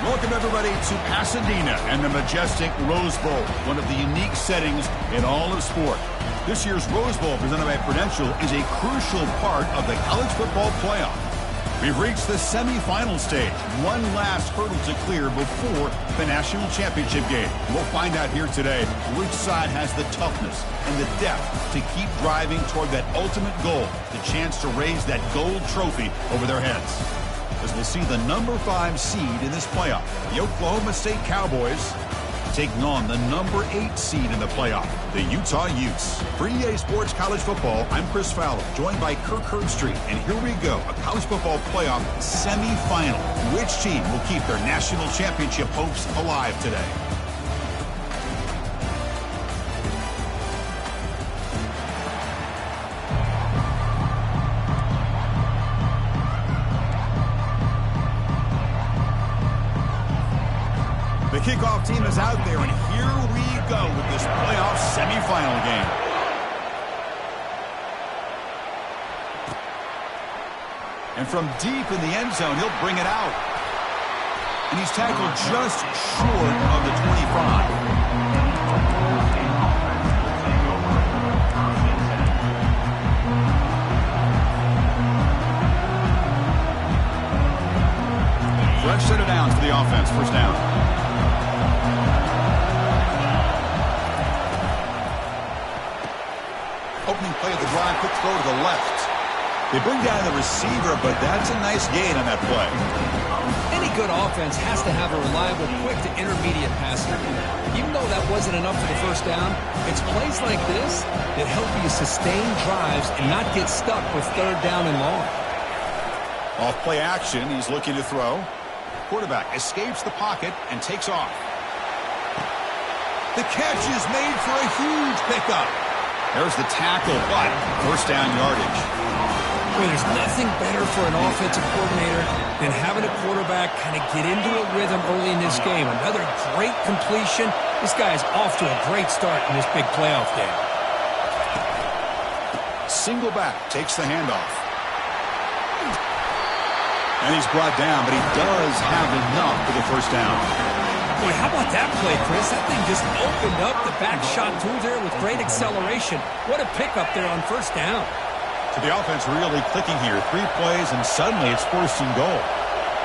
Welcome, everybody, to Pasadena and the majestic Rose Bowl, one of the unique settings in all of sport. This year's Rose Bowl, presented by Prudential, is a crucial part of the college football playoff. We've reached the semifinal stage, one last hurdle to clear before the national championship game. We'll find out here today which side has the toughness and the depth to keep driving toward that ultimate goal, the chance to raise that gold trophy over their heads. As we'll see the number 5 seed in this playoff, the Oklahoma State Cowboys, taking on the number 8 seed in the playoff, the Utah Utes. For EA Sports College Football, I'm Chris Fowler, joined by Kirk Herbstreit, and here we go, a college football playoff semifinal. Which team will keep their national championship hopes alive today? The kickoff team is out there, and here we go with this playoff semifinal game. And from deep in the end zone, he'll bring it out. And he's tackled just short of the 25. Fresh set of downs for the offense, first down. Opening play of the drive, quick throw to the left. They bring down the receiver, but that's a nice gain on that play. Any good offense has to have a reliable, quick to intermediate passer. Even though that wasn't enough for the first down, it's plays like this that help you sustain drives and not get stuck with third down and long. Off play action, he's looking to throw. Quarterback escapes the pocket and takes off. The catch is made for a huge pickup. There's the tackle, but first down yardage. Well, there's nothing better for an offensive coordinator than having a quarterback kind of get into a rhythm early in this game. Another great completion. This guy is off to a great start in this big playoff game. Single back takes the handoff. And he's brought down, but he does have enough for the first down. Boy, how about that play, Chris? That thing just opened up. The back shot through there with great acceleration. What a pickup there on first down. So the offense really clicking here. 3 plays, and suddenly it's first and goal.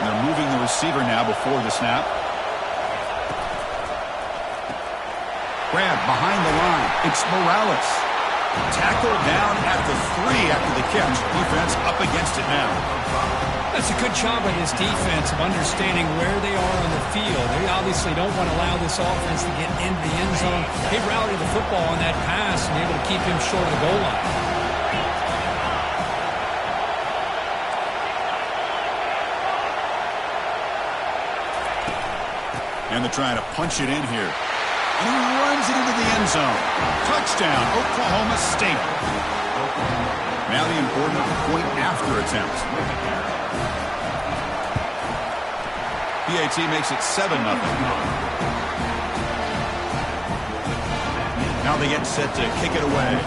And they're moving the receiver now before the snap. Grab behind the line. It's Morales. Tackled down at the 3 after the catch. Defense up against it now. That's a good job by this defense of understanding where they are on the field. They obviously don't want to allow this offense to get into the end zone. They routed the football on that pass and able to keep him short of the goal line. And they're trying to punch it in here. And he runs it into the end zone. Touchdown, Oklahoma State. Now the important point after attempt. PAT makes it 7-0. Now they get set to kick it away.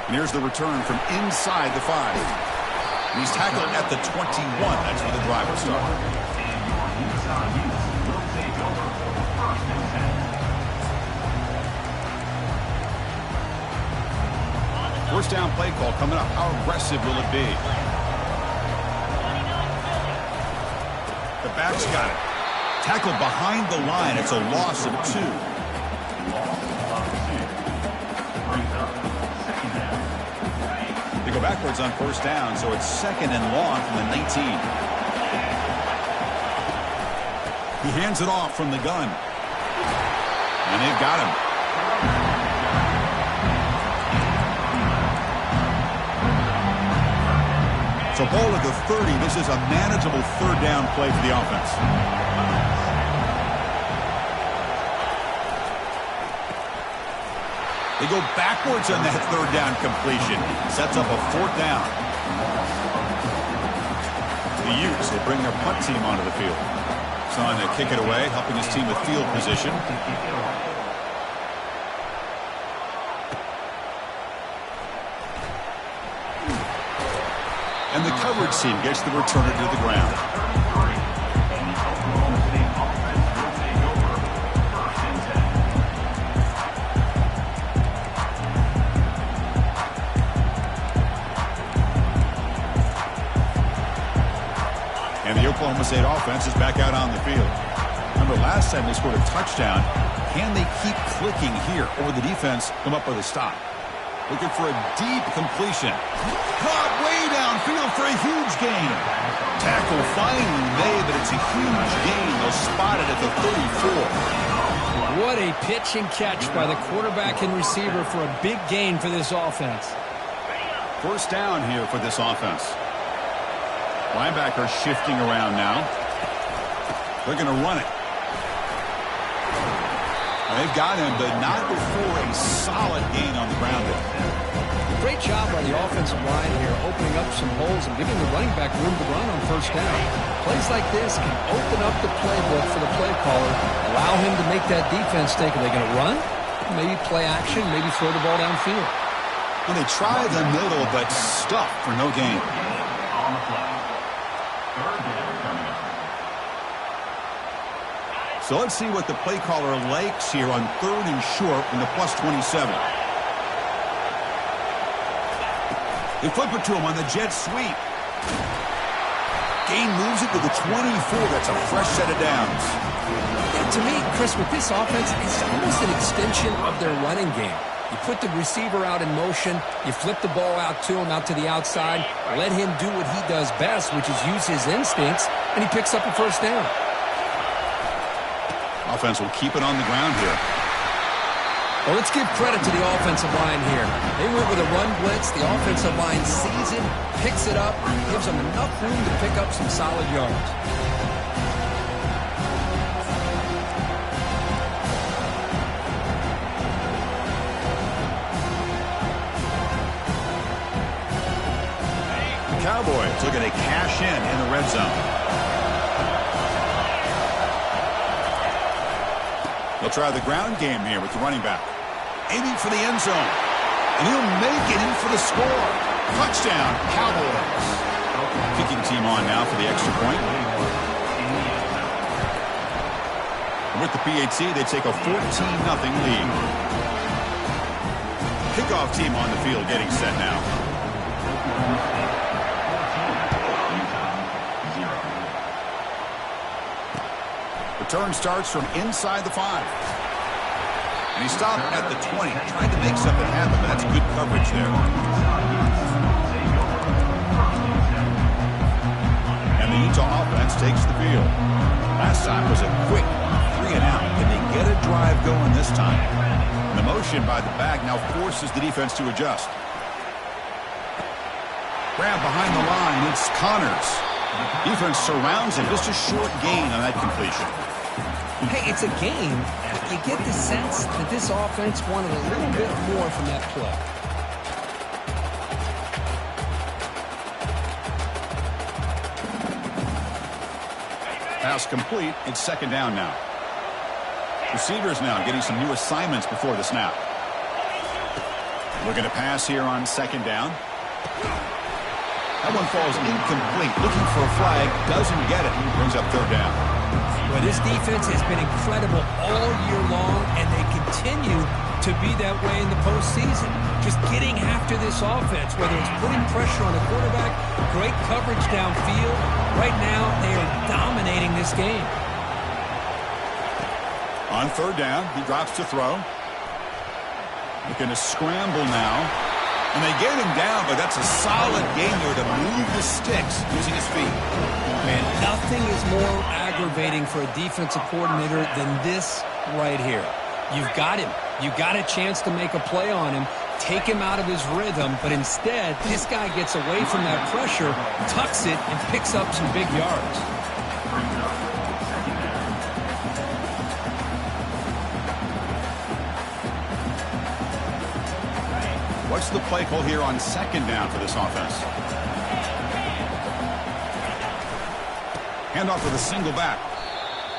And here's the return from inside the 5. And he's tackled at the 21. That's where the drive will start. First down play call coming up. How aggressive will it be? The back's got it. Tackled behind the line. It's a loss of 2. They go backwards on first down, so it's 2nd and long from the 19. He hands it off from the gun. And they've got him. So ball at the 30. This is a manageable third down play for the offense. They go backwards on that third down completion. Sets up a 4th down. The Utes will bring their punt team onto the field. Son to kick it away, helping his team with field position. coverage team gets the returner to the ground. And the Oklahoma State offense is back out on the field. Remember, last time they scored a touchdown. Can they keep clicking here, or the defense come up with a stop? Looking for a deep completion. Caught way downfield for a huge gain. Tackle finally made, but it's a huge gain. They'll spot it at the 34. What a pitch and catch by the quarterback and receiver for a big gain for this offense. First down here for this offense. Linebacker shifting around now. They're going to run it. They've got him, but not before a solid gain on the ground there. Great job by the offensive line here, opening up some holes and giving the running back room to run on first down. Plays like this can open up the playbook for the play caller, allow him to make that defense think, are they going to run? Maybe play action, maybe throw the ball downfield. Well, they try the middle, but stuff for no gain. So let's see what the play caller likes here on 3rd and short from the +27. They flip it to him on the jet sweep. Gain moves it to the 24. That's a fresh set of downs. Yeah, to me, Chris, with this offense, it's almost an extension of their running game. You put the receiver out in motion, you flip the ball out to him, out to the outside, let him do what he does best, which is use his instincts, and he picks up a first down. Offense will keep it on the ground here. Well, let's give credit to the offensive line here. They went with a run blitz. The offensive line sees it, picks it up, gives them enough room to pick up some solid yards. The Cowboys looking to cash in the red zone. They'll try the ground game here with the running back. Aiming for the end zone. And he'll make it in for the score. Touchdown, Cowboys. Kicking team on now for the extra point. And with the PAT, they take a 14-0 lead. Kickoff team on the field getting set now. Return starts from inside the 5. And he stopped at the 20, trying to make something happen, but that's good coverage there. And the Utah offense takes the field. Last time was a quick 3 and out. Can they get a drive going this time? And the motion by the back now forces the defense to adjust. Grab behind the line, it's Connors. Defense surrounds him, just a short gain on that completion. Hey, it's a game, but you get the sense that this offense wanted a little bit more from that play. Pass complete. It's 2nd down now. Receivers now getting some new assignments before the snap. Looking to pass here on 2nd down. That one falls incomplete. Looking for a flag. Doesn't get it. Brings up 3rd down. Well, this defense has been incredible all year long, and they continue to be that way in the postseason. Just getting after this offense, whether it's putting pressure on the quarterback, great coverage downfield. Right now, they are dominating this game. On 3rd down, he drops to throw. Looking to scramble now. And they get him down, but that's a solid game there to move the sticks using his feet. Man, nothing is more aggravating for a defensive coordinator than this right here. You've got him. You got a chance to make a play on him, take him out of his rhythm, but instead, this guy gets away from that pressure, tucks it, and picks up some big yards. What's the play call here on 2nd down for this offense? Handoff with a single back.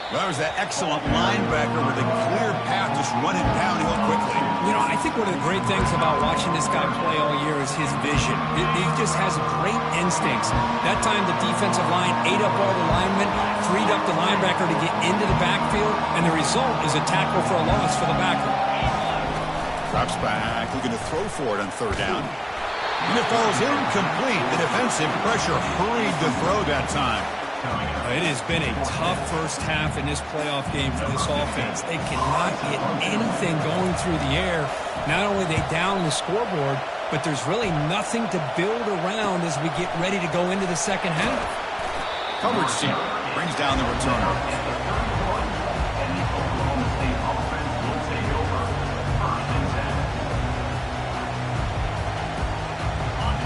Well, there's that excellent linebacker with a clear path, just running downhill quickly. You know, I think one of the great things about watching this guy play all year is his vision. He just has great instincts. That time the defensive line ate up all the linemen, freed up the linebacker to get into the backfield, and the result is a tackle for a loss for the backer. Drops back, looking to throw for it on third down. And it falls incomplete. The defensive pressure hurried the throw that time. It has been a tough first half in this playoff game for this offense. They cannot get anything going through the air. Not only are they down the scoreboard, but there's really nothing to build around as we get ready to go into the second half. Coverage team brings down the returner.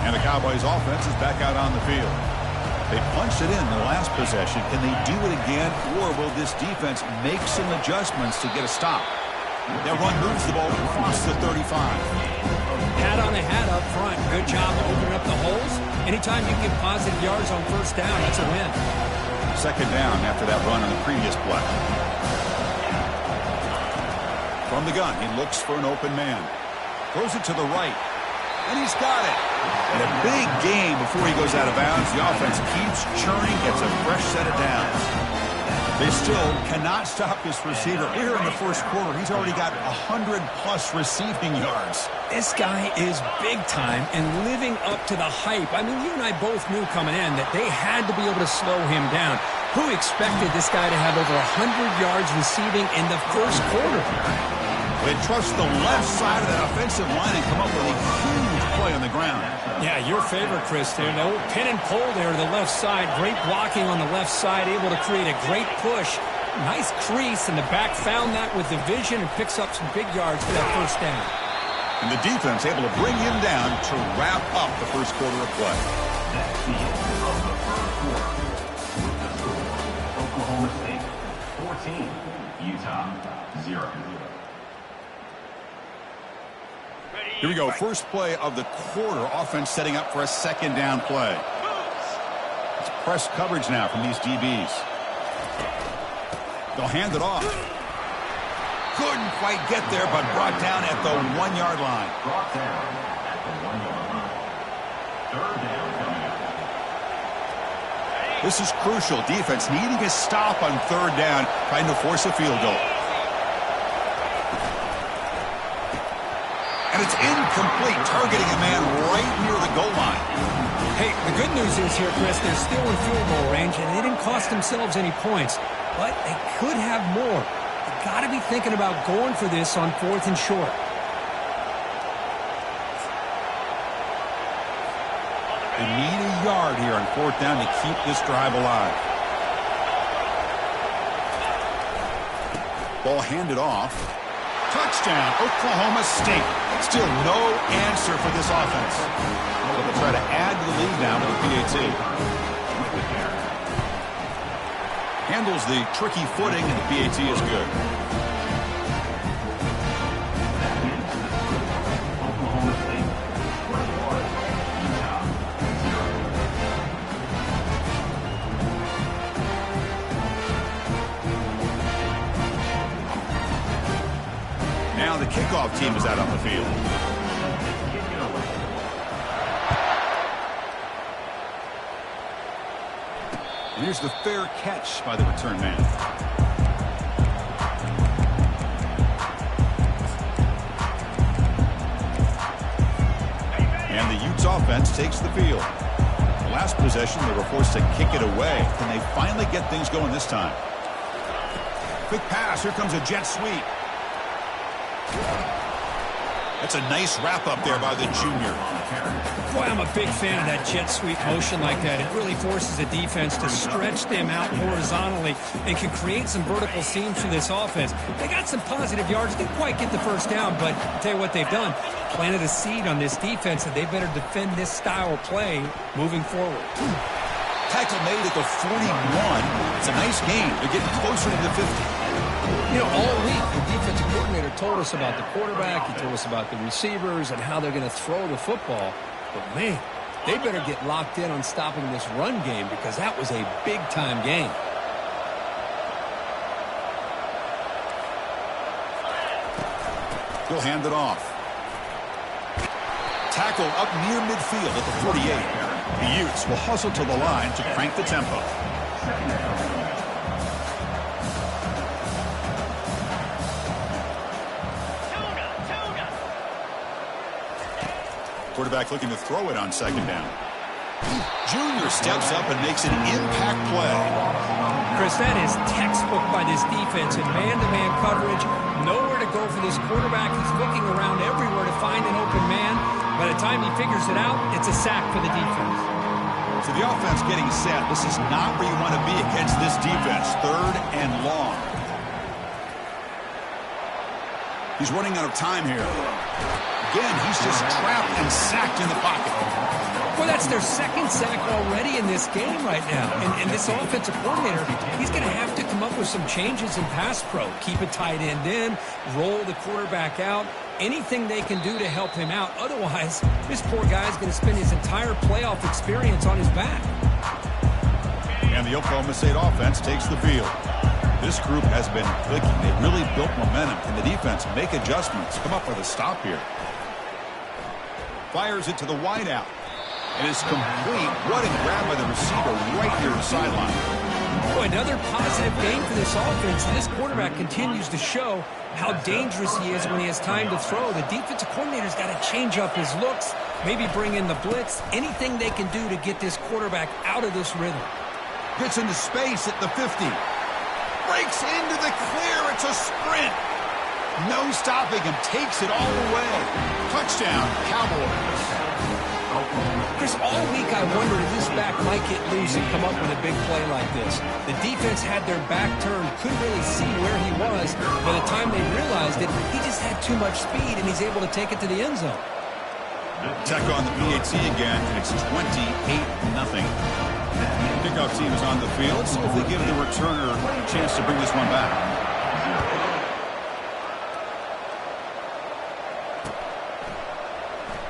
And the Cowboys offense is back out on the field. They punched it in their last possession. Can they do it again, or will this defense make some adjustments to get a stop? That run moves the ball across the 35. Hat on a hat up front. Good job opening up the holes. Anytime you get positive yards on first down, that's a win. Second down after that run on the previous play. From the gun, he looks for an open man. Throws it to the right. And he's got it. And a big game before he goes out of bounds. The offense keeps churning, gets a fresh set of downs. They still cannot stop this receiver. Here in the first quarter, he's already got 100-plus receiving yards. This guy is big time and living up to the hype. I mean, you and I both knew coming in that they had to be able to slow him down. Who expected this guy to have over 100 yards receiving in the first quarter? They trust the left side of that offensive line and come up with a huge play on the ground. Yeah, your favorite, Chris, there. The old pin and pull there to the left side. Great blocking on the left side, able to create a great push. Nice crease, and the back found that with the vision and picks up some big yards for that first down. And the defense able to bring him down to wrap up the first quarter of play. Oklahoma State 14, Utah 0. Here we go. First play of the quarter. Offense setting up for a second down play. It's press coverage now from these DBs. They'll hand it off. Couldn't quite get there, but brought down at the 1-yard line. Brought down at the 1-yard line. Third down coming up. This is crucial. Defense needing a stop on third down, trying to force a field goal. And it's incomplete, targeting a man right near the goal line. Hey, the good news is here, Chris, they're still in field goal range, and they didn't cost themselves any points. But they could have more. They've got to be thinking about going for this on 4th and short. They need a yard here on 4th down to keep this drive alive. Ball handed off. Touchdown, Oklahoma State. Still no answer for this offense. But they'll try to add to the lead now with the PAT. Handles the tricky footing, and the PAT is good. Oklahoma State 21, Utah 0. Now the kickoff team is out on the field. And here's the fair catch by the return man. And the Utes offense takes the field. The last possession, they were forced to kick it away. Can they finally get things going this time? Quick pass. Here comes a jet sweep. That's a nice wrap-up there by the junior. Boy, I'm a big fan of that jet sweep motion like that. It really forces the defense to stretch them out horizontally and can create some vertical seams for this offense. They got some positive yards. Didn't quite get the first down, but I'll tell you what they've done. Planted a seed on this defense, and they better defend this style of play moving forward. Tackle made at the 41. It's a nice game. They're getting closer to the 50. You know, all week, the defensive coordinator told us about the quarterback. He told us about the receivers and how they're going to throw the football. But, man, they better get locked in on stopping this run game because that was a big-time game. He'll hand it off. Tackle up near midfield at the 48. The Utes will hustle to the line to crank the tempo. Quarterback looking to throw it on second down. Junior steps up and makes an impact play. Chris, that is textbook by this defense in man-to-man coverage. Nowhere to go for this quarterback. He's looking around everywhere to find an open man. By the time he figures it out, it's a sack for the defense. So the offense getting set. This is not where you want to be against this defense. Third and long. He's running out of time here. Again, he's just trapped and sacked in the pocket. Well, that's their second sack already in this game right now. And this offensive coordinator, he's going to have to come up with some changes in pass pro. Keep a tight end in, roll the quarterback out, anything they can do to help him out. Otherwise, this poor guy's going to spend his entire playoff experience on his back. And the Oklahoma State offense takes the field. This group has been clicking. They've really built momentum. Can the defense make adjustments? Come up with a stop here. Fires it to the wideout. And it's complete. What a grab by the receiver right near the sideline. Boy, another positive game for this offense. This quarterback continues to show how dangerous he is when he has time to throw. The defensive coordinator's got to change up his looks, maybe bring in the blitz, anything they can do to get this quarterback out of this rhythm. Gets into space at the 50. Breaks into the clear. It's a sprint. No stopping him. Takes it all the way. Touchdown, Cowboys. Chris, all week I wondered if this back might get loose and come up with a big play like this. The defense had their back turned, couldn't really see where he was. By the time they realized it, he just had too much speed, and he's able to take it to the end zone. Tech on the PAT again, and it's 28-0. Kickoff team is on the field, so if they give the returner a chance to bring this one back.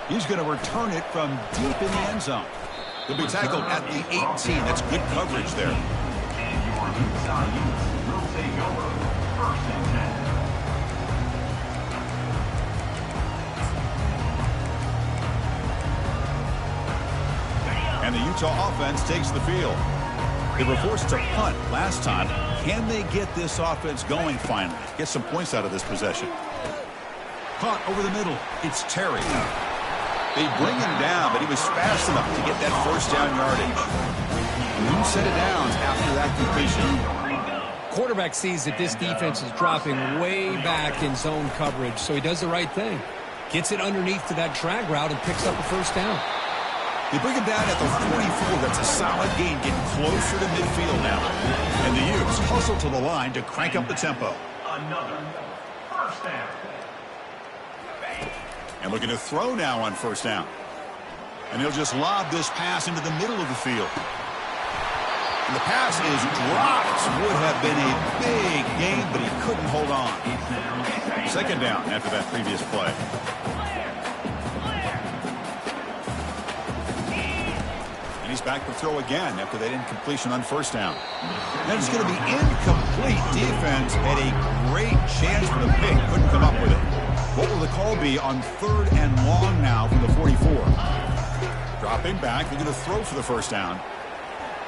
He's going to return it from deep in the end zone. He'll be tackled at the 18. That's good coverage there. And your will take over 1st and 10. And the Utah offense takes the field. They were forced to punt last time. Can they get this offense going finally? Get some points out of this possession. Punt over the middle. It's Terry. They bring him down, but he was fast enough to get that first down yardage. New set of downs after that completion. Quarterback sees that this defense is dropping way back in zone coverage, so he does the right thing. Gets it underneath to that drag route and picks up a first down. They bring him down at the 44. That's a solid gain, getting closer to midfield now. And the Utes hustle to the line to crank up the tempo. Another 1st down. And looking to throw now on first down. And he'll just lob this pass into the middle of the field. And the pass is dropped. Would have been a big gain, but he couldn't hold on. Second down after that previous play. And he's back to throw again after that incompletion on first down. And it's going to be incomplete. Defense had a great chance for the pick. Couldn't come up with it. What will the call be on 3rd and long now from the 44? Dropping back. They're going to throw for the first down.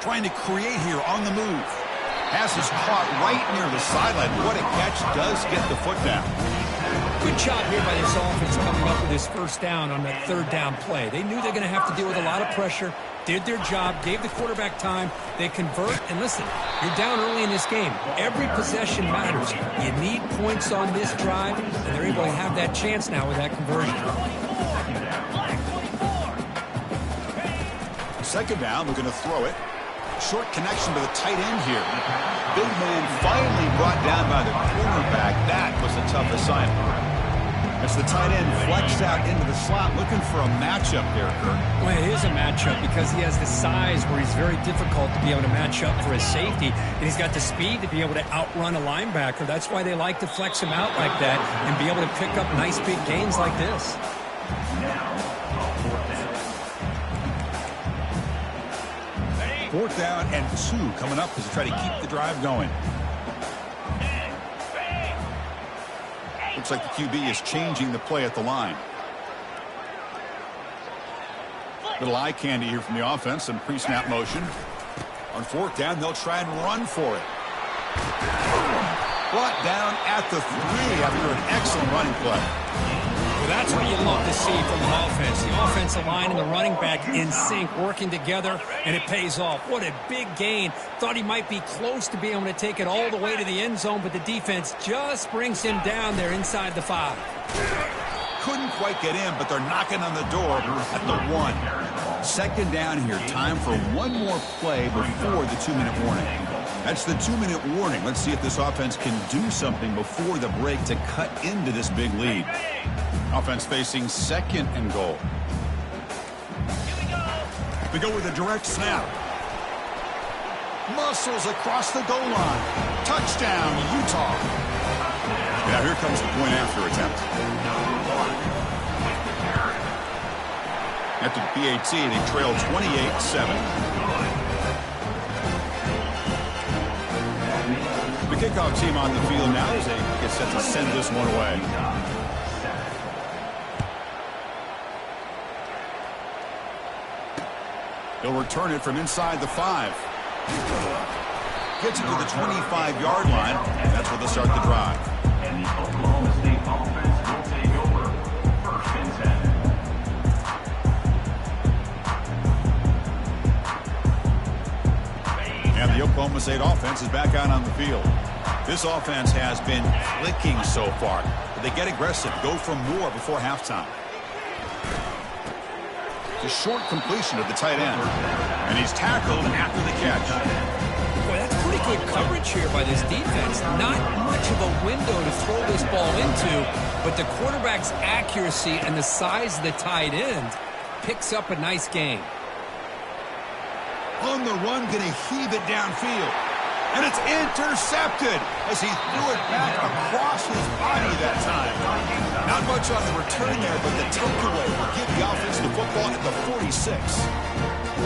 Trying to create here on the move. Pass is caught right near the sideline. What a catch. Does get the foot down. Good job here by this offense coming up with this first down on that 3rd down play. They knew they're going to have to deal with a lot of pressure. Did their job, gave the quarterback time. They convert, and listen, you're down early in this game. Every possession matters. You need points on this drive, and they're able to have that chance now with that conversion. Second down, they're going to throw it. Short connection to the tight end here. Big man finally brought down by the cornerback. That was a tough assignment. As the tight end flexed out into the slot, looking for a matchup there, Kurt. Well, it is a matchup because he has the size where he's very difficult to be able to match up for his safety, and he's got the speed to be able to outrun a linebacker. That's why they like to flex him out like that and be able to pick up nice big gains like this. Fourth down and 2 coming up as they try to keep the drive going. Looks like the QB is changing the play at the line. Little eye candy here from the offense and pre-snap motion. On fourth down, they'll try and run for it. Brought down at the 3 after an excellent running play. Well, that's what you love to see from an offense. The offensive line and the running back in sync, working together, and it pays off. What a big gain. Thought he might be close to being able to take it all the way to the end zone, but the defense just brings him down there inside the 5. Couldn't quite get in, but they're knocking on the door at the 1. Second down here. Time for one more play before the 2-minute warning. That's the 2-minute warning. Let's see if this offense can do something before the break to cut into this big lead. Offense facing second and goal. We go with a direct snap. Muscles across the goal line. Touchdown, Utah. Now here comes the point after attempt. After the PAT, they trail 28-7. The kickoff team on the field now as they get set to send this one away. They'll return it from inside the 5. Gets it to the 25-yard line. That's where they'll start the drive. And the Oklahoma State offense will take over first and 10. And the Oklahoma State offense is back out on the field. This offense has been clicking so far. But they get aggressive, go for more before halftime. The short completion of the tight end. And he's tackled after the catch. Boy, that's pretty good coverage here by this defense. Not much of a window to throw this ball into, but the quarterback's accuracy and the size of the tight end picks up a nice gain. On the run, going to heave it downfield. And it's intercepted as he threw it back across his body that time. Not much on the return there, but the takeaway will give the offense the football at the 46.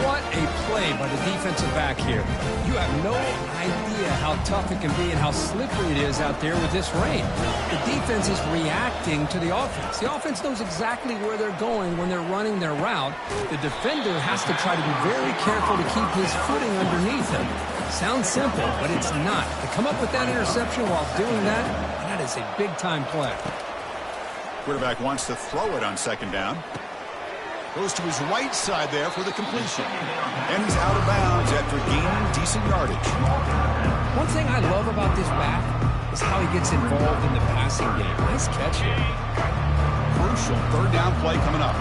What a play by the defensive back here. You have no idea how tough it can be and how slippery it is out there with this rain. The defense is reacting to the offense. The offense knows exactly where they're going when they're running their route. The defender has to try to be very careful to keep his footing underneath him. Sounds simple, but it's not. To come up with that interception while doing that, that is a big-time play. Quarterback wants to throw it on second down. Goes to his right side there for the completion. And he's out of bounds after gaining decent yardage. One thing I love about this back is how he gets involved in the passing game. Nice catch here. Crucial third down play coming up.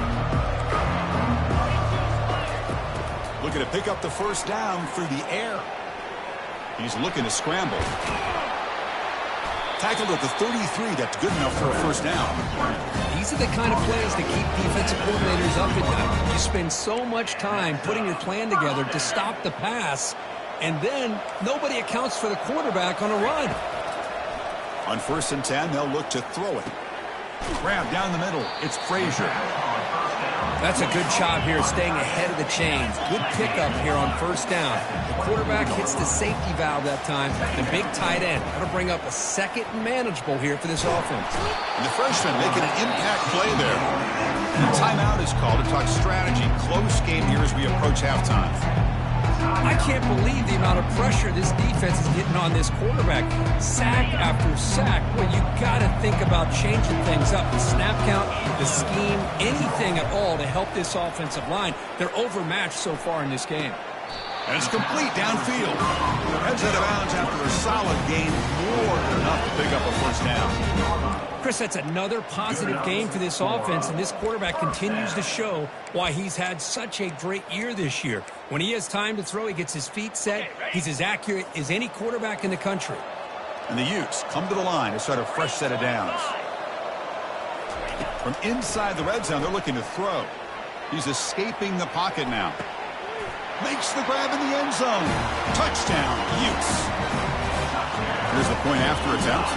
Looking to pick up the first down through the air. He's looking to scramble. Tackled at the 33. That's good enough for a first down. These are the kind of plays that keep defensive coordinators up at night. You spend so much time putting your plan together to stop the pass, and then nobody accounts for the quarterback on a run. On first and 10, they'll look to throw it. Grab down the middle. It's Frazier. That's a good job here staying ahead of the chains. Good pickup here on first down. The quarterback hits the safety valve that time. The big tight end. That'll bring up a second and manageable here for this offense. And the freshman making an impact play there. The timeout is called to talk strategy. Close game here as we approach halftime. I can't believe the amount of pressure this defense is getting on this quarterback. Sack after sack. Well, you got to think about changing things up. The snap count, the scheme, anything at all to help this offensive line. They're overmatched so far in this game. And it's complete downfield. Heads out of bounds after a solid gain. More than enough to pick up a first down. Chris, that's another positive game for this offense, and this quarterback continues to show why he's had such a great year this year. When he has time to throw, he gets his feet set. He's as accurate as any quarterback in the country. And the Utes come to the line to start a fresh set of downs. From inside the red zone, they're looking to throw. He's escaping the pocket now. Makes the grab in the end zone. Touchdown, Utes. Here's the point after attempt.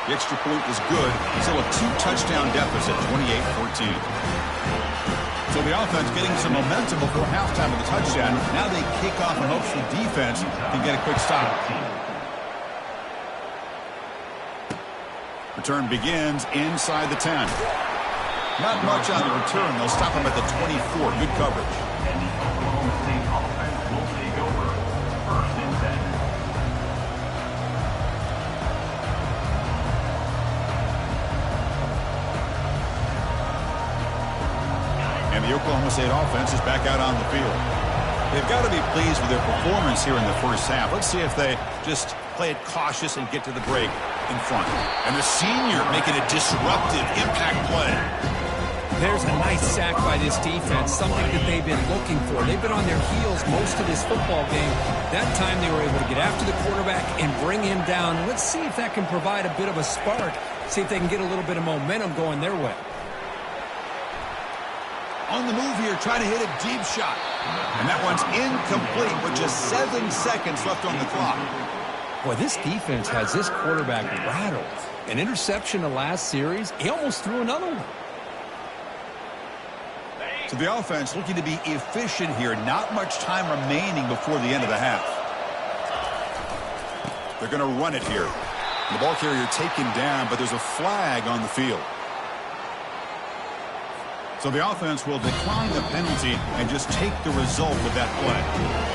The extra point was good. Still a 2-touchdown deficit, 28-14. So the offense getting some momentum before halftime with the touchdown. Now they kick off and hopefully defense can get a quick stop. Return begins inside the 10. Not much on the return. They'll stop him at the 24. Good coverage. And the Oklahoma State offense will take over. First and 10. And the Oklahoma State offense is back out on the field. They've got to be pleased with their performance here in the first half. Let's see if they just play it cautious and get to the break in front. And the senior making a disruptive impact play. There's a nice sack by this defense, something that they've been looking for. They've been on their heels most of this football game. That time they were able to get after the quarterback and bring him down. Let's see if that can provide a bit of a spark, see if they can get a little bit of momentum going their way. On the move here, trying to hit a deep shot. And that one's incomplete with just 7 seconds left on the clock. Boy, this defense has this quarterback rattled. An interception the last series, he almost threw another one. So the offense looking to be efficient here. Not much time remaining before the end of the half. They're going to run it here. The ball carrier taken down, but there's a flag on the field. So the offense will decline the penalty and just take the result with that play.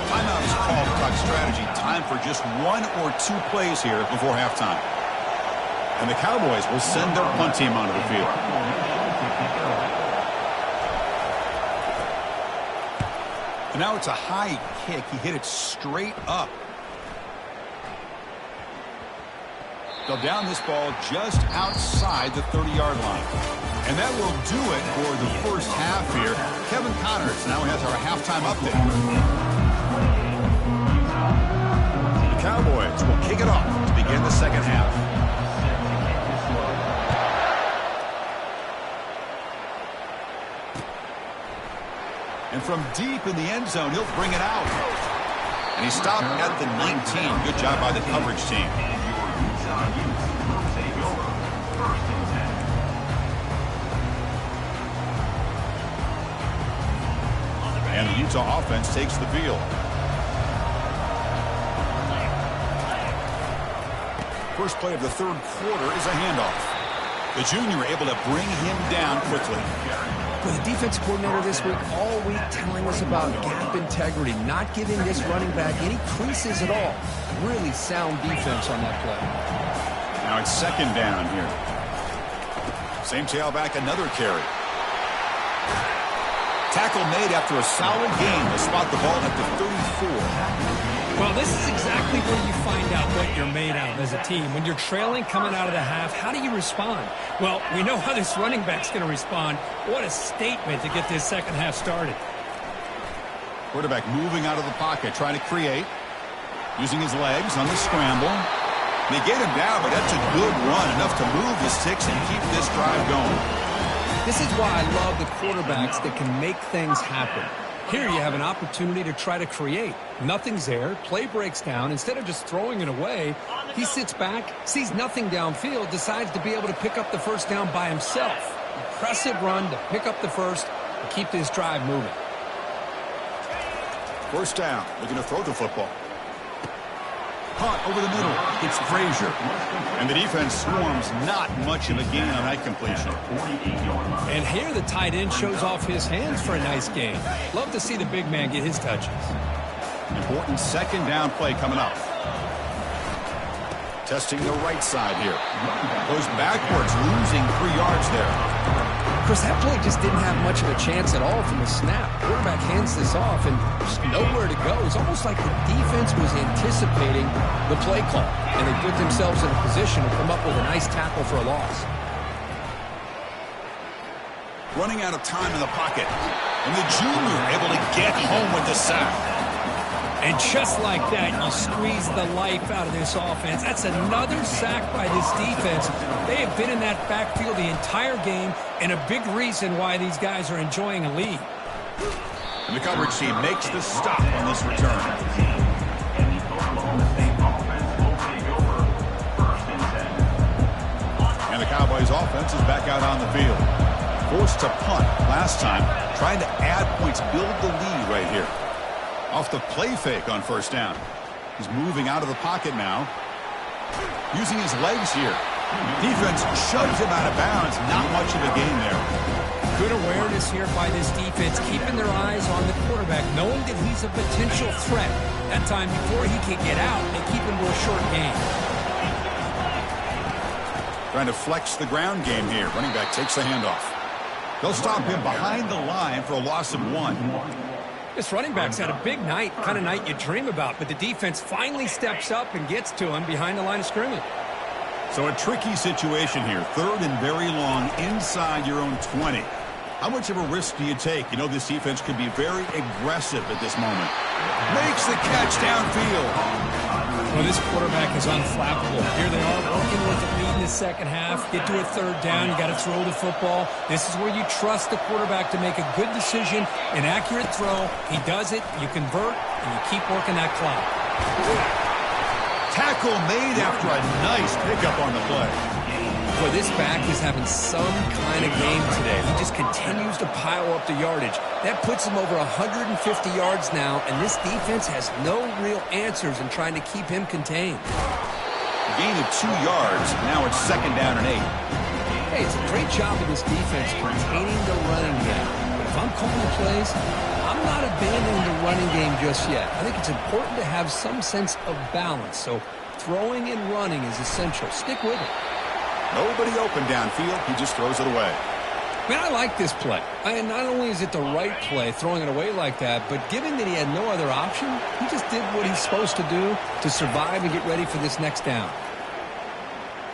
Timeout is called to talk strategy. Time for just 1 or 2 plays here before halftime. And the Cowboys will send their punt team onto the field. And now it's a high kick. He hit it straight up. They'll down this ball just outside the 30-yard line. And that will do it for the first half here. Kevin Connors now has our halftime update. The Cowboys will kick it off to begin the second half. And from deep in the end zone, he'll bring it out. And he stopped at the 19. Good job by the coverage team. And the Utah offense takes the field. First play of the third quarter is a handoff. The junior able to bring him down quickly. Well, the defense coordinator this week all week telling us about gap integrity, not giving this running back any creases at all. Really sound defense on that play. Now it's second down here. Same tailback, another carry. Tackle made after a solid gain to spot the ball at the 34. Well, this is exactly where you find out what you're made of as a team. When you're trailing coming out of the half, how do you respond? Well, we know how this running back's going to respond. What a statement to get this second half started. Quarterback moving out of the pocket, trying to create. Using his legs on the scramble. They get him down, but that's a good run. Enough to move the sticks and keep this drive going. This is why I love the quarterbacks that can make things happen. Here you have an opportunity to try to create. Nothing's there. Play breaks down. Instead of just throwing it away, he sits back, sees nothing downfield, decides to be able to pick up the first down by himself. Impressive run to pick up the first and keep this drive moving. First down. Looking to throw the football. Punt over the middle. It's Frazier. And the defense swarms not much of a gain on that completion. And here the tight end shows off his hands for a nice gain. Love to see the big man get his touches. Important second down play coming up. Testing the right side here. Goes backwards, losing 3 yards there. Chris, that play just didn't have much of a chance at all from the snap. Quarterback hands this off and just nowhere to go. It's almost like the defense was anticipating the play call, and they put themselves in a position to come up with a nice tackle for a loss. Running out of time in the pocket. And the junior able to get home with the sack. And just like that, you squeeze the life out of this offense. That's another sack by this defense. They have been in that backfield the entire game, and a big reason why these guys are enjoying a lead. And the coverage team makes the stop on this return. And the Oklahoma State offense will take over. First and 10. And the Cowboys offense is back out on the field. Forced to punt last time, trying to add points, build the lead right here. Off the play fake on first down. He's moving out of the pocket now. Using his legs here. Defense shoves him out of bounds. Not much of a gain there. Good awareness here by this defense, keeping their eyes on the quarterback, knowing that he's a potential threat. That time before he can get out, they keep him to a short gain. Trying to flex the ground game here. Running back takes the handoff. They'll stop him behind the line for a loss of 1. This running back's had a big night, kind of night you dream about, but the defense finally steps up and gets to him behind the line of scrimmage. So a tricky situation here. 3rd and very long inside your own 20. How much of a risk do you take? You know this defense could be very aggressive at this moment. Makes the catch downfield. Well, this quarterback is unflappable. Here they are working with the lead in the second half. Get to a 3rd down. You got to throw the football. This is where you trust the quarterback to make a good decision, an accurate throw. He does it. You convert, and you keep working that clock. Tackle made after a nice pickup on the play. Boy, this back is having some kind of game today. He just continues to pile up the yardage. That puts him over 150 yards now, and this defense has no real answers in trying to keep him contained. Gain of 2 yards. Now it's 2nd down and 8. Hey, it's a great job of this defense containing the running game. But if I'm calling the plays, I'm not abandoning the running game just yet. I think it's important to have some sense of balance. So throwing and running is essential. Stick with it. Nobody open downfield. He just throws it away. Man, I like this play. And not only is it the right play, throwing it away like that, but given that he had no other option, he just did what he's supposed to do to survive and get ready for this next down.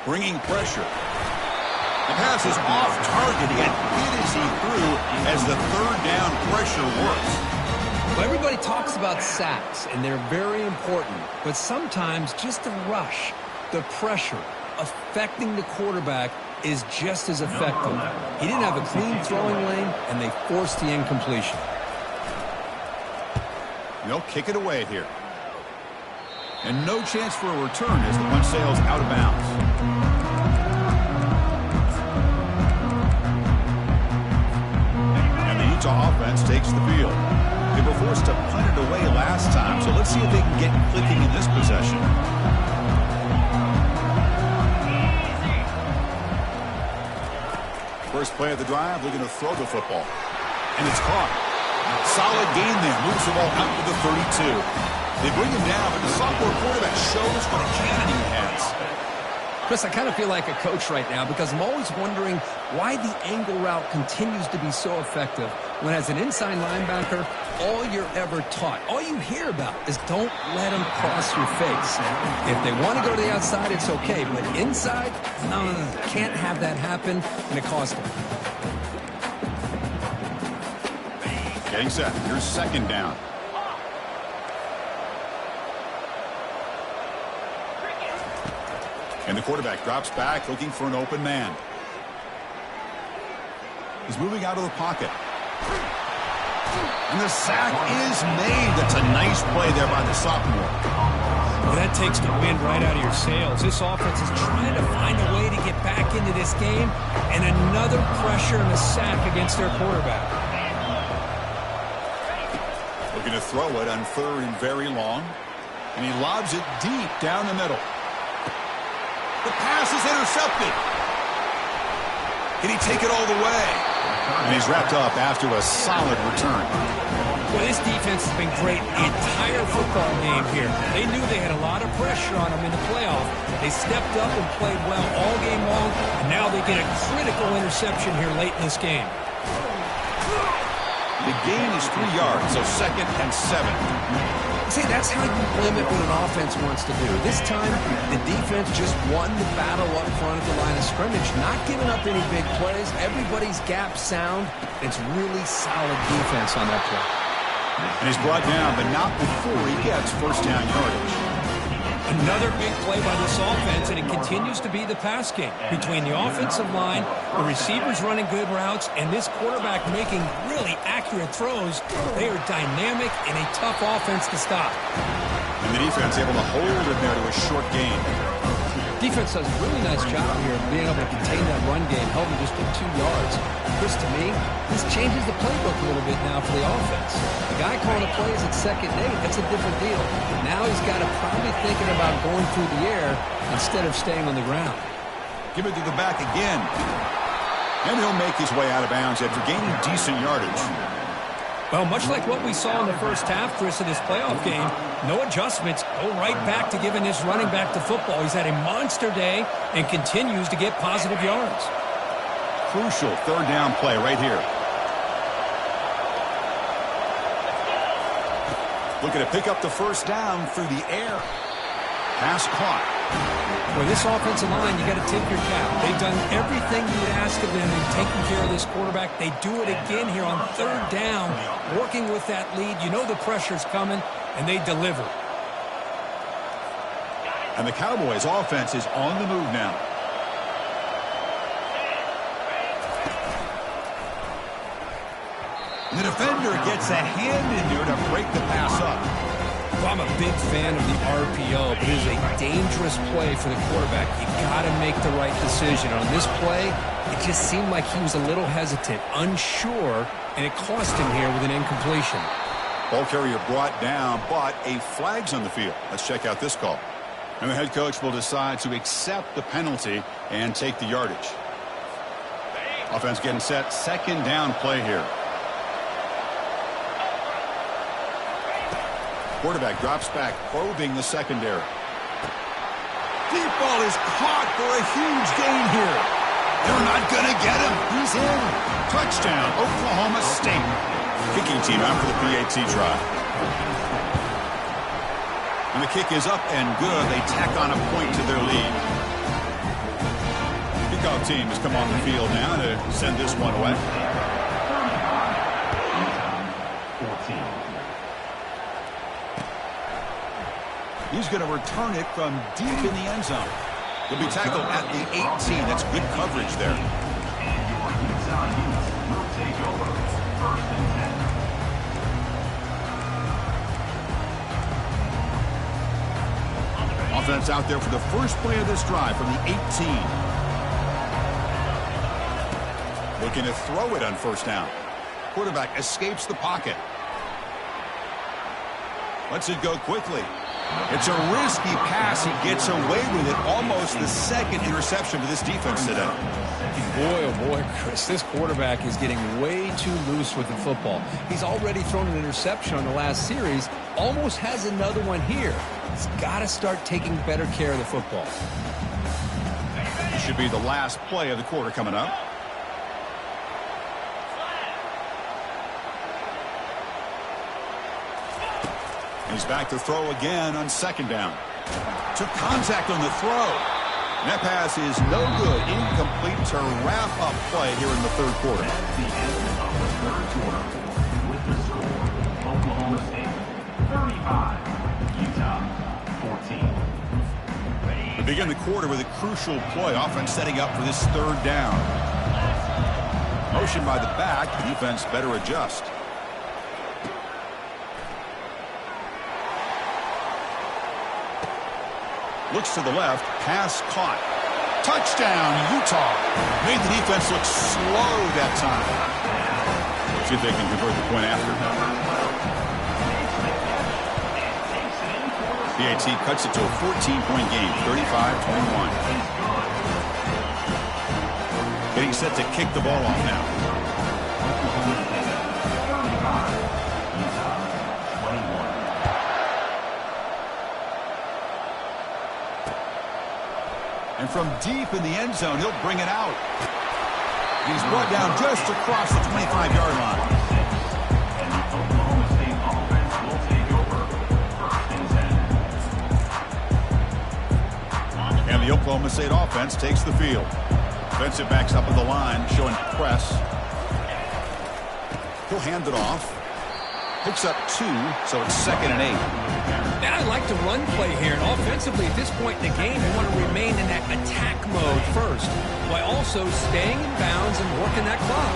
Bringing pressure. The pass is off target. He got hit as he threw as the 3rd down pressure works. Well, everybody talks about sacks, and they're very important. But sometimes just the rush, the pressure, affecting the quarterback is just as effective. He didn't have a clean throwing lane, and they forced the incompletion. They'll kick it away here. And no chance for a return as the punt sails out of bounds. And the Utah offense takes the field. They were forced to punt it away last time, so let's see if they can get clicking in this possession. First play of the drive, looking to throw the football. And it's caught. Solid gain there. Moves the ball out to the 32. They bring him down, but the sophomore quarterback shows what a cannon he has. Chris, I kind of feel like a coach right now because I'm always wondering why the angle route continues to be so effective when as an inside linebacker, all you're ever taught, all you hear about is don't let them cross your face. If they want to go to the outside, it's okay, but inside, no. Can't have that happen, and it cost them. Getting set. Here's 2nd down. And the quarterback drops back, looking for an open man. He's moving out of the pocket. And the sack is made. That's a nice play there by the sophomore. Well, that takes the wind right out of your sails. This offense is trying to find a way to get back into this game, and another pressure and a sack against their quarterback. Looking to throw it on 3rd and very long. And he lobs it deep down the middle. The pass is intercepted. Can he take it all the way? And he's wrapped up after a solid return. Well, this defense has been great the entire football game here. They knew they had a lot of pressure on them in the playoff. They stepped up and played well all game long, and now they get a critical interception here late in this game. The gain is 3 yards, so 2nd and 7. See, that's how you limit what an offense wants to do. This time, the defense just won the battle up front at the line of scrimmage, not giving up any big plays. Everybody's gap sound. It's really solid defense on that play. And he's brought down, but not before he gets 1st down yardage. Another big play by this offense, and it continues to be the pass game. Between the offensive line, the receivers running good routes, and this quarterback making really accurate throws, they are dynamic and a tough offense to stop. And the defense able to hold it there to a short gain. Defense does a really nice job here of being able to contain that run game, held him just to 2 yards. Chris, to me, this changes the playbook a little bit now for the offense. The guy calling the plays at 2nd and 8, that's a different deal. Now he's got to probably thinking about going through the air instead of staying on the ground. Give it to the back again. And he'll make his way out of bounds after gaining decent yardage. Well, much like what we saw in the first half, Chris, in this playoff game, no adjustments. Go right back to giving his running back the football. He's had a monster day and continues to get positive yards. Crucial third down play right here. Looking to pick up the first down through the air. Pass caught. For this offensive line, you got to tip your cap. They've done everything you would ask of them in taking care of this quarterback. They do it again here on third down, working with that lead. You know the pressure's coming, and they deliver. And the Cowboys' offense is on the move now. The defender gets a hand in there to break the pass up. Well, I'm a big fan of the RPO, but it is a dangerous play for the quarterback. You got to make the right decision. On this play, it just seemed like he was a little hesitant, unsure, and it cost him here with an incompletion. Ball carrier brought down, but a flag's on the field. Let's check out this call. And the head coach will decide to accept the penalty and take the yardage. Offense getting set. Second down play here. Quarterback drops back, probing the secondary. Deep ball is caught for a huge gain here. They're not going to get him. He's in. Touchdown, Oklahoma State. Kicking team out for the PAT try. And the kick is up and good. They tack on a point to their lead. Kickoff team has come on the field now to send this one away. He's going to return it from deep in the end zone. He'll be tackled at the 18. That's good coverage there. Offense out there for the first play of this drive from the 18. Looking to throw it on first down. Quarterback escapes the pocket. Lets it go quickly. It's a risky pass. He gets away with it. Almost the second interception for this defense today. Boy, oh boy, Chris, this quarterback is getting way too loose with the football. He's already thrown an interception on the last series. Almost has another one here. He's got to start taking better care of the football. This should be the last play of the quarter coming up. He's back to throw again on second down. Took contact on the throw. And that pass is no good. Incomplete to wrap up play here in the third quarter. That's the end of the third quarter. With the score, Oklahoma State 35, Utah 14. We begin the quarter with a crucial play. Offense setting up for this third down. Motion by the back. Defense better adjust. Looks to the left. Pass caught. Touchdown, Utah. Made the defense look slow that time. See if they can convert the point after. PAT cuts it to a 14-point game, 35-21. Getting set to kick the ball off now. And from deep in the end zone, he'll bring it out. He's brought down just across the 25-yard line. And the Oklahoma State offense will take over first and 10. And the Oklahoma State offense takes the field. Defensive backs up at the line, showing press. He'll hand it off. Picks up 2, so it's 2nd and 8. And I like the run play here. And offensively, at this point in the game, you want to remain in that attack mode first, while also staying in bounds and working that clock.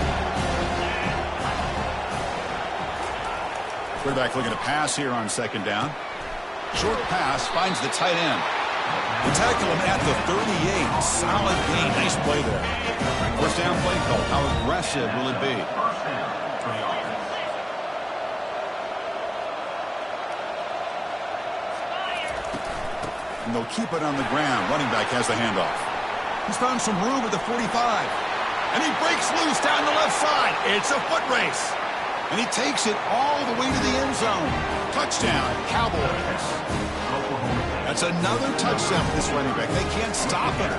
Quarterback looking to pass here on second down. Short pass finds the tight end. We tackle him at the 38. Solid gain. Nice play there. First down play call. How aggressive will it be? And they'll keep it on the ground. Running back has the handoff. He's found some room at the 45. And he breaks loose down the left side. It's a foot race. And he takes it all the way to the end zone. Touchdown, Cowboys. That's another touchdown for this running back. They can't stop him.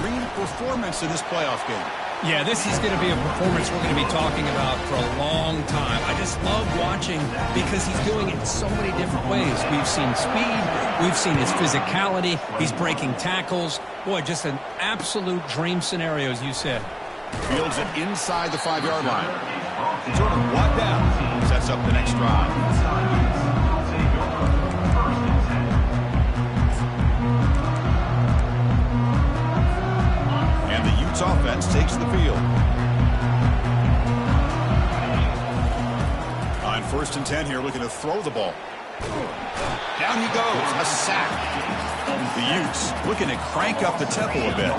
Dream performance in this playoff game. Yeah, this is going to be a performance we're going to be talking about for a long time. I just love watching because he's doing it in so many different ways. We've seen speed. We've seen his physicality. He's breaking tackles. Boy, just an absolute dream scenario, as you said. Fields it inside the 5-yard line. Sort of one down. Sets up the next drive. And the Utes offense takes the field. On 1st and 10 here, looking to throw the ball. Down he goes. A sack. The Utes looking to crank up the tempo a bit.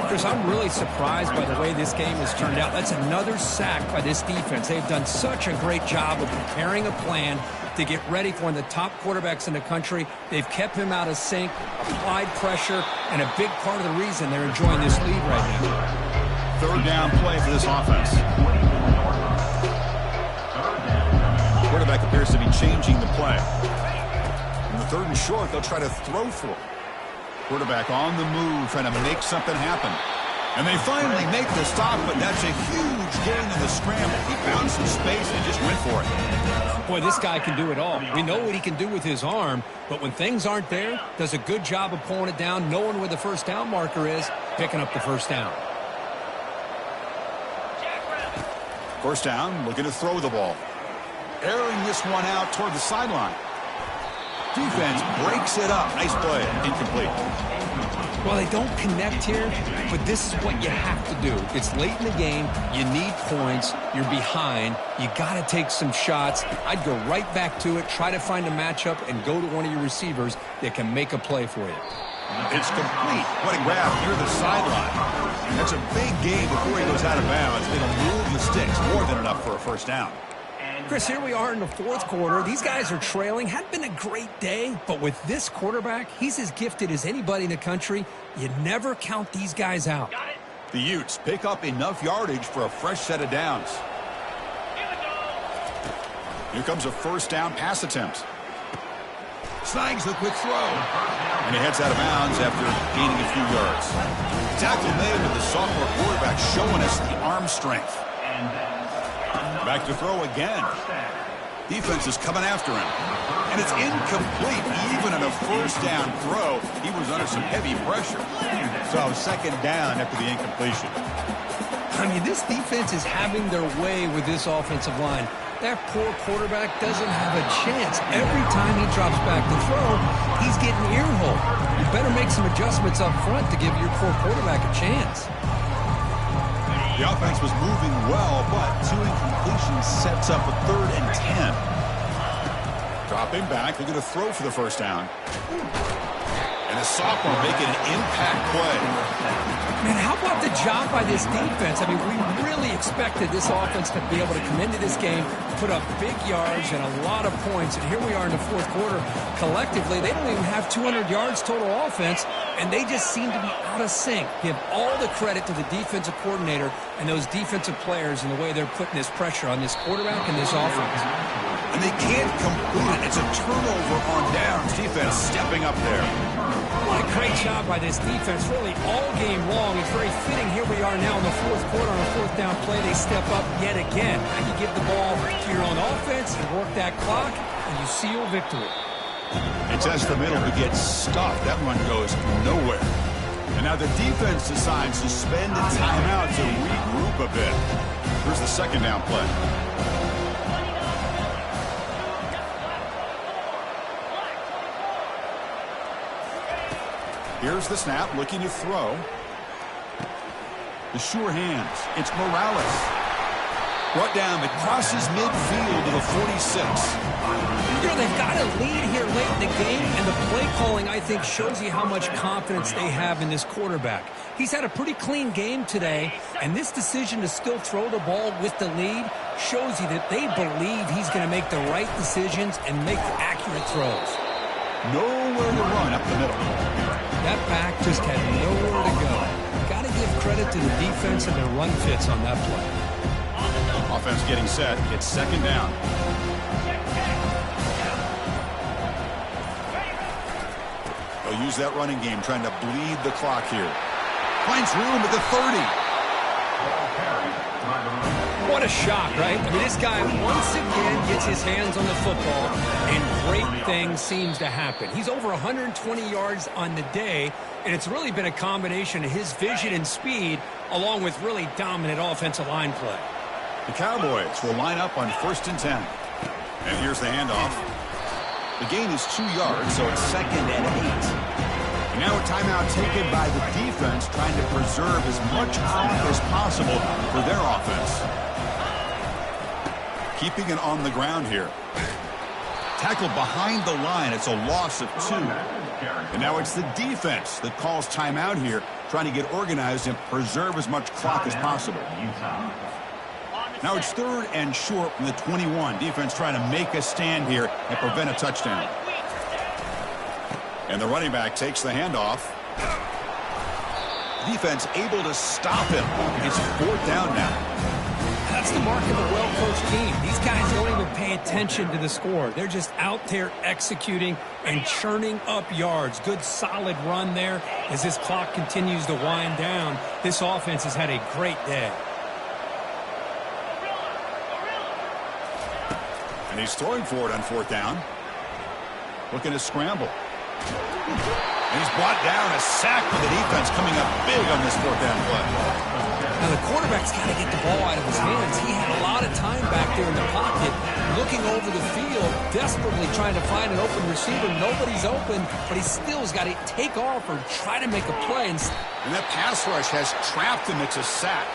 Chris, I'm really surprised by the way this game has turned out. That's another sack by this defense. They've done such a great job of preparing a plan to get ready for one of the top quarterbacks in the country. They've kept him out of sync, applied pressure, and a big part of the reason they're enjoying this lead right now. 3rd down play for this offense. Quarterback appears to be changing the play. In the 3rd and short, they'll try to throw for it. Quarterback on the move, trying to make something happen. And they finally make the stop, but that's a huge gain in the scramble. He found some space and just went for it. Boy, this guy can do it all. We know what he can do with his arm, but when things aren't there, does a good job of pulling it down, knowing where the first down marker is, picking up the first down. 1st down, looking to throw the ball. Airing this one out toward the sideline. Defense breaks it up. Nice play. Incomplete. Well, they don't connect here, but this is what you have to do. It's late in the game. You need points. You're behind. You got to take some shots. I'd go right back to it, try to find a matchup, and go to one of your receivers that can make a play for you. It's complete. What a grab near the sideline. That's a big gain before he goes out of bounds. It'll move the sticks. More than enough for a 1st down. Chris, here we are in the 4th quarter. These guys are trailing. Hadn't been a great day, but with this quarterback, he's as gifted as anybody in the country. You never count these guys out. The Utes pick up enough yardage for a fresh set of downs. Here comes a 1st down pass attempt. Snags the quick throw. And he heads out of bounds after gaining a few yards. Tackle made with the sophomore quarterback showing us the arm strength. Back to throw again. Defense is coming after him. And it's incomplete. Even in a 1st down throw, he was under some heavy pressure. So 2nd down after the incompletion. I mean, this defense is having their way with this offensive line. That poor quarterback doesn't have a chance. Every time he drops back to throw, he's getting earholed. You better make some adjustments up front to give your poor quarterback a chance. The offense was moving well, but 2 incompletions sets up a 3rd and 10. Dropping back, they're going to throw for the 1st down. And a sophomore making an impact play. Man, how about the job by this defense? I mean, we really expected this offense to be able to come into this game, put up big yards and a lot of points. And here we are in the 4th quarter. Collectively, they don't even have 200 yards total offense, and they just seem to be out of sync. Give all the credit to the defensive coordinator and those defensive players and the way they're putting this pressure on this quarterback and this offense. And they can't complete it. It's a turnover on downs. Defense stepping up there. What a great job by this defense, really all game long. It's very fitting. Here we are now in the 4th quarter on a 4th down play. They step up yet again. Now you give the ball to your own offense, you work that clock, and you seal victory. It's as the middle who gets stuffed. That one goes nowhere. And now the defense decides to spend a timeout to regroup a bit. Here's the 2nd down play. Here's the snap, looking to throw. The sure hands. It's Morales. Brought down, it crosses midfield to the 46. You know, they've got a lead here late in the game, and the play calling, I think, shows you how much confidence they have in this quarterback. He's had a pretty clean game today, and this decision to still throw the ball with the lead shows you that they believe he's going to make the right decisions and make accurate throws. Nowhere to run up the middle. That back just had nowhere to go. credit to the defense and their run fits on that play. Offense getting set. It's second down. They'll use that running game, trying to bleed the clock here. Finds room at the 30. What a shot, right? I mean, this guy once again gets his hands on the football, and great things seems to happen. He's over 120 yards on the day, and it's really been a combination of his vision and speed, along with really dominant offensive line play. The Cowboys will line up on 1st and 10. And here's the handoff. The gain is 2 yards, so it's 2nd and 8. And now a timeout taken by the defense, trying to preserve as much clock as possible for their offense. Keeping it on the ground here. Tackled behind the line. It's a loss of 2. And now it's the defense that calls timeout here, trying to get organized and preserve as much clock as possible. Now it's 3rd and short from the 21. Defense trying to make a stand here and prevent a touchdown. And the running back takes the handoff. Defense able to stop him. It's 4th down now. That's the mark of a well-coached team. These guys don't even pay attention to the score. They're just out there executing and churning up yards. Good, solid run there. As this clock continues to wind down, this offense has had a great day. And he's throwing for it on 4th down. Looking to scramble. And he's brought down, a sack for the defense coming up big on this 4th down play. Now the quarterback's got to get the ball out of his hands. He had a lot of time back there in the pocket, looking over the field, desperately trying to find an open receiver. Nobody's open, but he still has got to take off or try to make a play. And that pass rush has trapped him. It's a sack.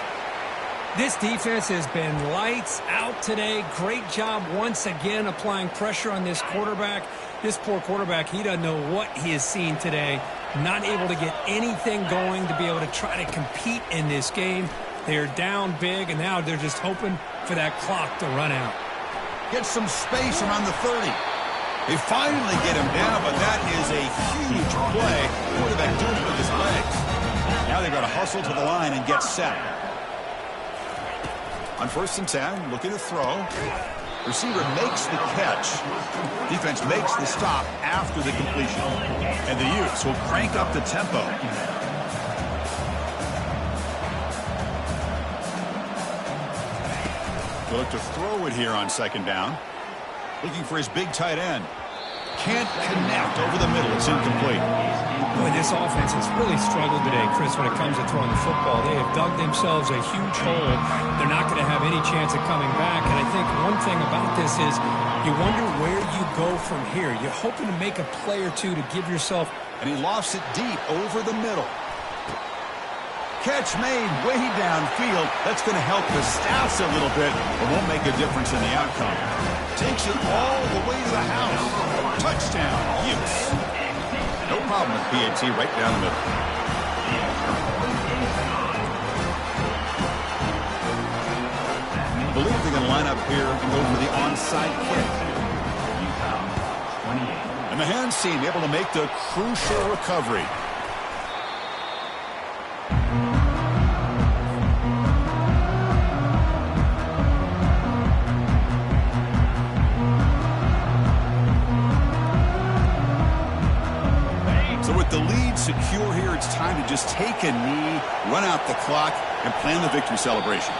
This defense has been lights out today. Great job once again applying pressure on this quarterback. This poor quarterback, he doesn't know what he has seen today. Not able to get anything going to be able to try to compete in this game. They're down big, and now they're just hoping for that clock to run out. Get some space around the 30. They finally get him down, but that is a huge play. Quarterback doing it with his legs. Now they've got to hustle to the line and get set. On 1st and 10, looking to throw. Receiver makes the catch. Defense makes the stop after the completion. And the Utes will crank up the tempo. They'll look to throw it here on 2nd down. Looking for his big tight end. Can't connect over the middle. It's incomplete. Boy, this offense has really struggled today, Chris, when it comes to throwing the football. They have dug themselves a huge hole. They're not going to have any chance of coming back. And I think one thing about this is you wonder where you go from here. You're hoping to make a play or two to give yourself. And he lofts it deep over the middle. Catch made way downfield. That's going to help the stats a little bit, but won't make a difference in the outcome. Takes it all the way to the house. Touchdown, Utes. No problem with PAT right down the middle. I believe they're going to line up here and go for the onside kick. And the hands team able to make the crucial recovery. So with the lead secure here, it's time to just take a knee, run out the clock, and plan the victory celebration.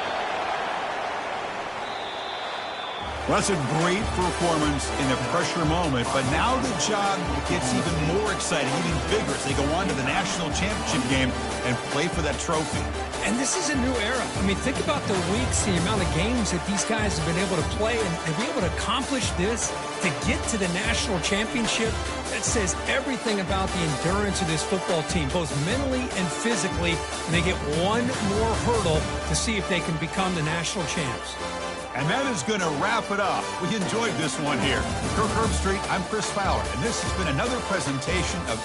Well, that's a great performance in a pressure moment, but now the job gets even more exciting, even bigger as they go on to the national championship game and play for that trophy. And this is a new era. I mean, think about the weeks, the amount of games that these guys have been able to play, and to be able to accomplish this, to get to the national championship, that says everything about the endurance of this football team, both mentally and physically, and they get one more hurdle to see if they can become the national champs. And that is going to wrap it up. We enjoyed this one here. Kirk Herbstreit, I'm Chris Fowler, and this has been another presentation of